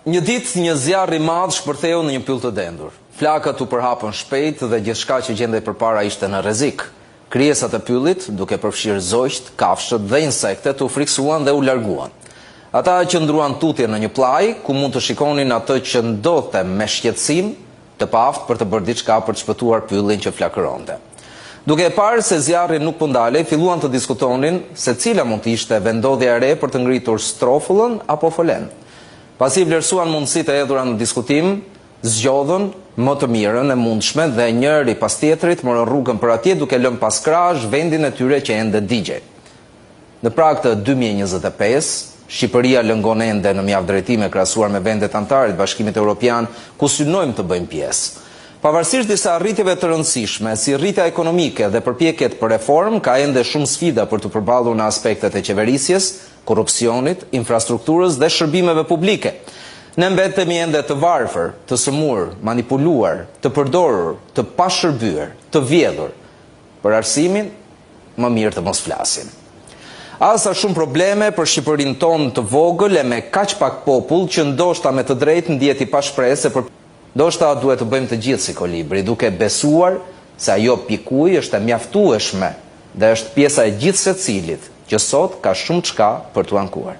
Një ditë një zjarr i madh shpërtheu në një pyll të dendur. Flakat u përhapën shpejt dhe gjithçka që gjendej përpara ishte në rrezik. Krijesat e pyllit, duke përfshirë zogjt, kafshët dhe insektet, u friksuan dhe u larguan. Ata qëndruan tutje në një plaj ku mund të shikonin atë që ndodhte me shqetësim, të paftë për të bërë diçka për të shpëtuar pyllin që flakëronte. Duke e parë se zjarri nuk po ndalej, filluan të diskutonin se cila mund të ishte vendodhja e re për të ngritur strofullën apo folen. Pasi vlerësuan mundësitë e hedhura në diskutim, zgjodhën më të mirën e mundshme dhe njëri pas tjetrit morën rrugën për atje duke lënë pas krahësh vendin e tyre që ende digjej. Në prag të 2025, Shqipëria lëngon ende në mjaft drejtime krahasuar me vendet anëtare të Bashkimit Evropian, ku synojmë të bëjmë pjesë. Pavarësisht disa arritjeve të rëndësishme, si rritja ekonomike dhe përpjekjet për reformë, ka ende shumë sfida për të përballur në aspektet e qeverisjes, korrupsionit, infrastrukturës dhe shërbimeve publike. Ne mbetemi ende të varfër, të sëmurë, manipuluar, të përdorur, të pashërbyer, të vjedhur. Për arsimin, më mirë të mos flasim. Asa shumë probleme për Shqipërinë tonë të vogël e me kaq pak popull që ndoshta me të drejtë ndihet i pashpresë për ndoshta duhet të bëjmë të gjithë si Kolibri, duke besuar se ajo pikuj është e mjaftueshme dhe është pjesa e gjithë secilit që sot ka shumë çka për t'u ankuar.